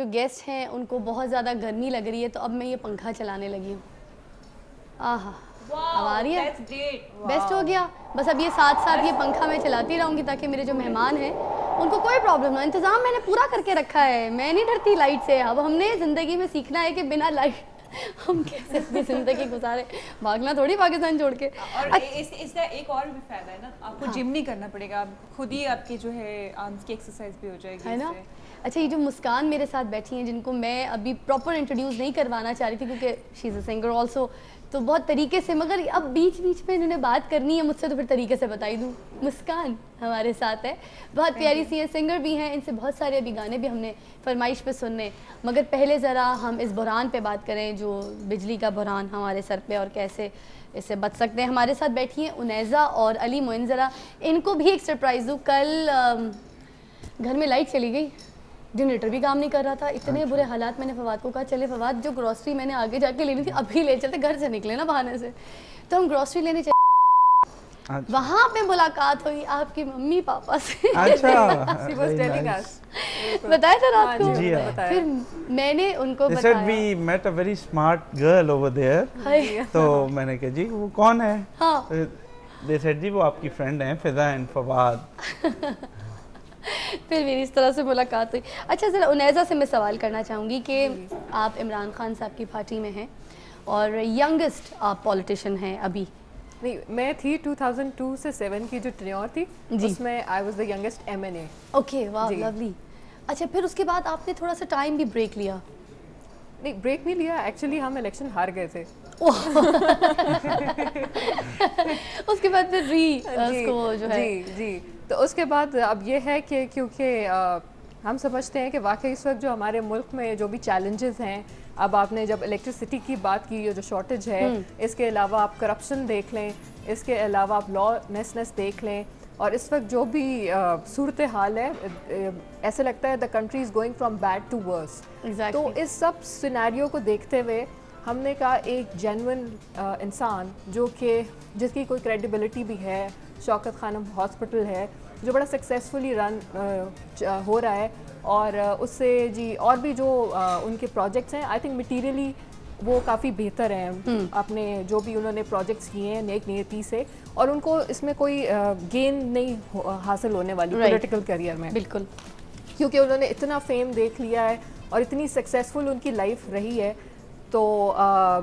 जो गेस्ट हैं उनको बहुत ज़्यादा गर्मी लग रही है, तो अब मैं ये पंखा चलाने लगी हूँ। आहा, अब आ रही है, बेस्ट हो गया। बस अब ये साथ साथ ये पंखा मैं चलाती रहूँगी ताकि मेरे जो मेहमान हैं उनको कोई प्रॉब्लम ना। इंतज़ाम मैंने पूरा करके रखा है, मैं नहीं डरती लाइट से। अब हमने ज़िंदगी में सीखना है कि बिना लाइट हम कैसे अपनी ज़िंदगी गुजारे, भागना थोड़ी पाकिस्तान छोड़ के। और इसका एक और भी फ़ायदा है ना, आपको जिम नहीं करना पड़ेगा, आप खुद ही आपकी जो है आर्म्स की एक्सरसाइज भी हो जाएगी, है ना। अच्छा, ये जो मुस्कान मेरे साथ बैठी हैं, जिनको मैं अभी प्रॉपर इंट्रोड्यूस नहीं करवाना चाह रही थी क्योंकि she is a singer also, तो बहुत तरीके से, मगर अब बीच बीच में इन्होंने बात करनी है मुझसे तो फिर तरीके से बताई दूँ। मुस्कान हमारे साथ है, बहुत प्यारी सी है, सिंगर भी हैं, इनसे बहुत सारे अभी गाने भी हमने फरमाइश पे सुनने। मगर पहले ज़रा हम इस बुरान पे बात करें, जो बिजली का बुरान हमारे सर पे, और कैसे इससे बच सकते हैं। हमारे साथ बैठी हैं उनैज़ा और अली मोइन। ज़रा इनको भी एक सरप्राइज़ दूँ। कल घर में लाइट चली गई, जनरेटर भी काम नहीं कर रहा था, इतने बुरे हालात। मैंने फवाद को कहा चले फवाद, जो ग्रॉसरी मैंने आगे जाके लेनी थी अभी ले चलते, घर से निकले ना बहाने से। तो हम ग्रॉसरी लेने चले, वहाँ पे मुलाकात हुई आपकी मम्मी पापा से। अच्छा, बताया था रात को। फिर मैंने उनको बताया, we met a very smart girl over there. तो मैंने कहा जी वो कौन है? हाँ। They said जी वो आपकी फ्रेंड हैं फिजा एंड फवाद। फिर मेरी इस तरह से मुलाकात हुई। अच्छा, ज़रा उनैज़ा से मैं सवाल करना चाहूँगी कि आप इमरान खान साहब की पार्टी में हैं और यंगेस्ट आप पॉलिटिशियन हैं अभी। नहीं, मैं थी 2002 से 7 की जो टेन्योर थी उसमें I was the youngest MNA. Okay, वाह, लवली। अच्छा, फिर उसके बाद आपने थोड़ा सा टाइम भी ब्रेक लिया? नहीं, ब्रेक नहीं लिया, एक्चुअली हम इलेक्शन हार गए थे। उसके बाद फिर उसको जो है जी, तो उसके बाद अब ये है कि क्योंकि हम समझते हैं कि वाकई इस वक्त जो हमारे मुल्क में जो भी चैलेंजेस हैं, अब आपने जब इलेक्ट्रिसिटी की बात की, ये जो शॉर्टेज है, इसके अलावा आप करप्शन देख लें, इसके अलावा आप लॉलेसनेस देख लें, और इस वक्त जो भी सूरत हाल है, ऐसे लगता है the country is going from bad to worse. तो इस सब सिनेरियो को देखते हुए हमने कहा एक जेन्युइन इंसान जो कि जिसकी कोई क्रेडिबिलिटी भी है, शौकत खानम हॉस्पिटल है जो बड़ा सक्सेसफुली रन हो रहा है, और उससे जी और भी जो उनके प्रोजेक्ट्स हैं, आई थिंक मटीरियली वो काफ़ी बेहतर हैं, अपने जो भी उन्होंने प्रोजेक्ट्स किए हैं नेक नीयती से, और उनको इसमें कोई गेन नहीं हासिल होने वाली पॉलिटिकल करियर में, बिल्कुल, क्योंकि उन्होंने इतना फेम देख लिया है और इतनी सक्सेसफुल उनकी लाइफ रही है, तो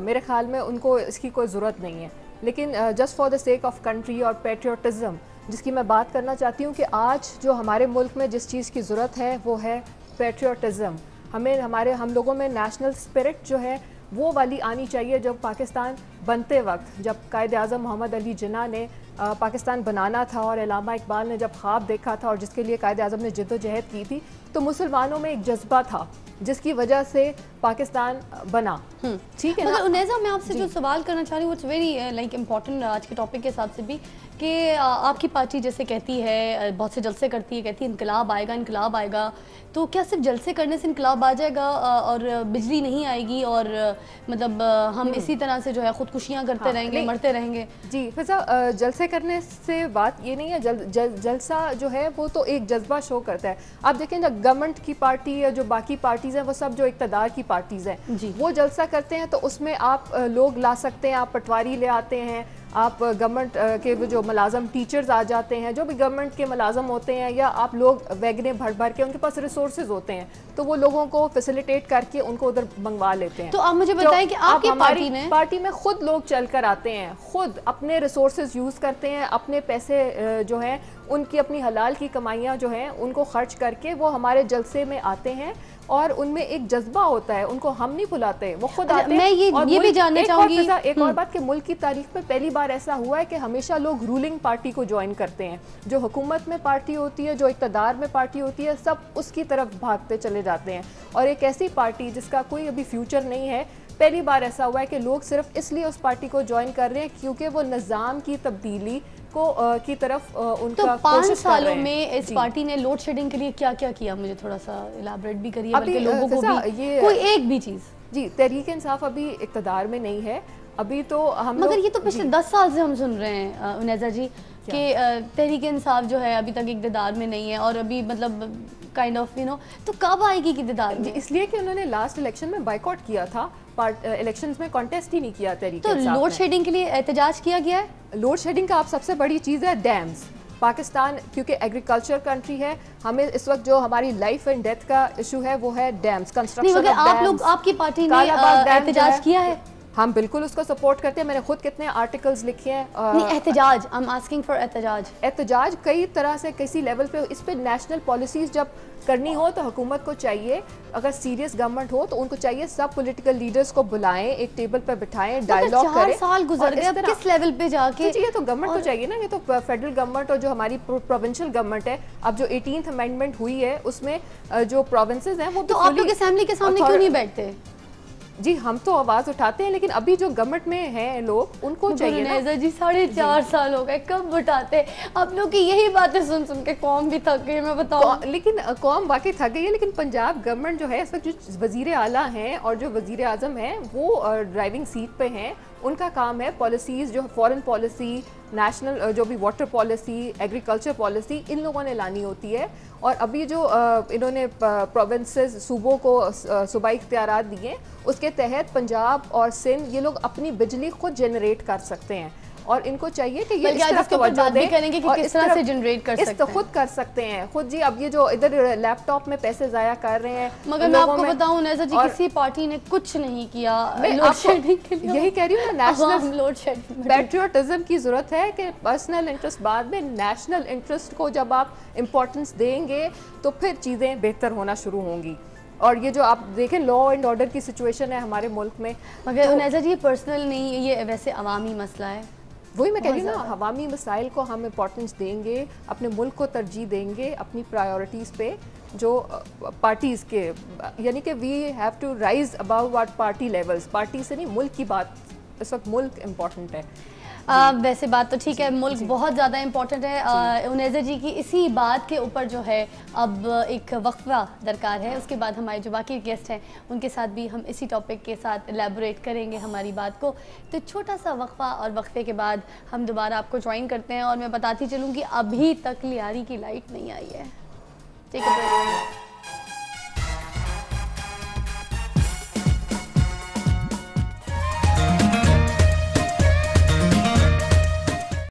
मेरे ख्याल में उनको इसकी कोई ज़रूरत नहीं है। लेकिन just for the sake of country और पेट्रियोटिज़म, जिसकी मैं बात करना चाहती हूँ कि आज जो हमारे मुल्क में जिस चीज़ की ज़रूरत है वो है पेट्रियोटिज़म। हम लोगों में नेशनल स्पिरिट जो है वो वाली आनी चाहिए। जब पाकिस्तान बनते वक्त, जब कायद आज़म मोहम्मद अली जिन्ना ने पाकिस्तान बनाना था और अल्लामा इकबाल ने जब ख्वाब देखा था और जिसके लिए कायद आज़म ने जिद्दोजहद की थी, तो मुसलमानों में एक जज्बा था जिसकी वजह से पाकिस्तान बना। ठीक है। मगर उनैज़ा, मैं आपसे जो सवाल करना चाह रही हूँ, इट्स वेरी लाइक इम्पॉर्टेंट आज के टॉपिक के हिसाब से भी, कि आपकी पार्टी जैसे कहती है, बहुत से जलसे करती है, कहती है इनकलाब आएगा, इनकलाब आएगा, तो क्या सिर्फ जलसे करने से इनकलाब आ जाएगा और बिजली नहीं आएगी और मतलब हम इसी तरह से जो है खुदकुशियाँ करते रहेंगे, मरते रहेंगे? जी फिजा, जलसे करने से बात ये नहीं है, जलसा जो है वो तो एक जज्बा शो करता है। आप देखें जब गवर्नमेंट की पार्टी या जो बाकी पार्टीज़ हैं, वो सब जो इक़्तिदार की पार्टीज़ हैं, वो जलसा करते हैं तो उसमें आप लोग ला सकते हैं, आप पटवारी ले आते हैं, आप गवर्नमेंट के जो मुलाजम टीचर्स आ जाते हैं, जो भी गवर्नमेंट के मुलाजम होते हैं, या आप लोग वैगने भर भर के, उनके पास रिसोर्सेज होते हैं, तो वो लोगों को फैसिलिटेट करके उनको उधर मंगवा लेते हैं। तो आप मुझे बताएं कि आपकी पार्टी में खुद लोग चल कर आते हैं, खुद अपने रिसोर्सेज यूज़ करते हैं, अपने पैसे जो हैं उनकी अपनी हलाल की कमाइयाँ जो हैं उनको खर्च करके वो हमारे जलसे में आते हैं, और उनमें एक जज्बा होता है, उनको हम नहीं बुलाते, वो खुद आते हैं। मैं ये भी जानना चाहूँगी, एक और बात कि मुल्क की तारीख में पहली बार ऐसा हुआ है कि हमेशा लोग रूलिंग पार्टी को ज्वाइन करते हैं। जो हुकूमत में पार्टी होती है, जो इक़्तिदार में पार्टी होती है, सब उसकी तरफ भागते चले जाते हैं, और एक ऐसी पार्टी जिसका कोई अभी फ्यूचर नहीं है, पहली बार ऐसा हुआ है कि लोग सिर्फ इसलिए उस पार्टी को ज्वाइन कर रहे हैं क्योंकि वो निज़ाम की तब्दीली को की तरफ उनका तो 5 सालों में इस पार्टी ने लोड शेडिंग के लिए क्या क्या किया, मुझे थोड़ा सा इलाबरेट भी करिए, बल्कि लोगों को भी ये कोई एक भी चीज़। जी, तहरीक इंसाफ अभी इक़्तिदार में नहीं है, अभी तो हम, मगर ये तो पिछले 10 साल से हम सुन रहे हैं उनैज़ा जी, कि तहरीक इंसाफ जो है अभी तक इक़्तिदार में नहीं है और अभी मतलब काइंड ऑफ तो कब आएगी इक़्तिदार में? इसलिए कि उन्होंने लास्ट इलेक्शन में बाइकआउट किया था, इलेक्शंस में कॉन्टेस्ट ही नहीं किया तहरीक तो लोड शेडिंग के लिए एहतजाज किया गया है। लोड शेडिंग का आप सबसे बड़ी चीज़ है डैम्स। पाकिस्तान क्योंकि एग्रीकल्चर कंट्री है, हमें इस वक्त जो हमारी लाइफ एंड डेथ का इशू है वो है डैम्स, कंस्ट्रक्शन। आप लोग, आपकी पार्टी ने एहतजाज किया है? हम बिल्कुल उसको सपोर्ट करते हैं। मैंने खुद कितने आर्टिकल्स लिखे हैं। एहतजाज, आई एम आस्किंग फॉर एहतजाज कई तरह से किसी लेवल पे इस पे नेशनल पॉलिसीज जब करनी हो तो हुकूमत को चाहिए, अगर सीरियस गवर्नमेंट हो तो उनको चाहिए सब पॉलिटिकल लीडर्स को बुलाएं, एक टेबल पर बिठाएं, डायलॉग करें। 4 साल गुजर गए, अब किस लेवल पे जाके? ये तो गवर्नमेंट को चाहिए ना, ये तो फेडरल गवर्नमेंट और जो हमारी प्रोविंशियल गवर्नमेंट है, अब जो 18th अमेंडमेंट हुई है उसमें जो प्रोविंसेस हैं वो तो आप लोग असेंबली के सामने क्यों नहीं बैठते? जी हम तो आवाज उठाते हैं, लेकिन अभी जो गवर्नमेंट में हैं लोग उनको चाहिए ना। जी 4.5 साल हो गए, कब उठाते? आप लोग की यही बातें सुन सुन के कौम भी थक गई, मैं बताऊं। लेकिन कौम वाकई थक गई है, लेकिन पंजाब गवर्नमेंट जो है इस वक्त जो वजीर आला हैं और जो वजीर आजम हैं वो ड्राइविंग सीट पे हैं। उनका काम है पॉलिसीज़ जो फॉरेन पॉलिसी, नेशनल जो भी water policy, agriculture policy in लोगों ने लानी होती है। और अभी जो इन्होंने प्रोविंसेस सूबों को सूबाई इख्तियारात दिए, उसके तहत पंजाब और सिंध ये लोग अपनी बिजली खुद जनरेट कर सकते हैं और इनको चाहिए कि ये इस तरफ तवज्जो दें करेंगे कि किस तरह से जनरेट कर सकते हैं। खुद कर सकते हैं खुद जी। अब ये जो इधर लैपटॉप में पैसे जाया कर रहे हैं, मगर मैं आपको बताऊं नैज़ा जी, किसी पार्टी ने कुछ नहीं किया लोड शेडिंग के लिए। यही कह रही हूँ ना, नेशनल लोड शेडिंग पैट्रियोटिज्म की जरूरत है कि पर्सनल इंटरेस्ट बाद में, नेशनल इंटरेस्ट को जब आप इम्पोर्टेंस देंगे तो फिर चीज़ें बेहतर होना शुरू होंगी। और ये जो आप देखें लॉ एंड ऑर्डर की सिचुएशन है हमारे मुल्क में, मगर नैज़ा जी ये पर्सनल नहीं, ये वैसे अवामी मसला है। वही मैं कह रही हूँ ना, हवामी मसाइल को हम इम्पोर्टेंस देंगे, अपने मुल्क को तरजीह देंगे अपनी प्रायोरिटीज़ पे, जो पार्टीज़ के, यानी कि we have to rise about what party levels. Party से नहीं, मुल्क की बात, इस वक्त मुल्क इम्पॉर्टेंट है। वैसे बात तो ठीक है, मुल्क बहुत ज़्यादा इम्पोर्टेंट है। उनैज़ा जी की इसी बात के ऊपर जो है अब एक वक्फा दरकार है, उसके बाद हमारे जो बाकी गेस्ट हैं उनके साथ भी हम इसी टॉपिक के साथ एलैबोरेट करेंगे हमारी बात को। तो छोटा सा वक्फा और वक्फे के बाद हम दोबारा आपको ज्वाइन करते हैं और मैं बताती चलूँ कि अभी तक लियारी की लाइट नहीं आई है। ठीक है।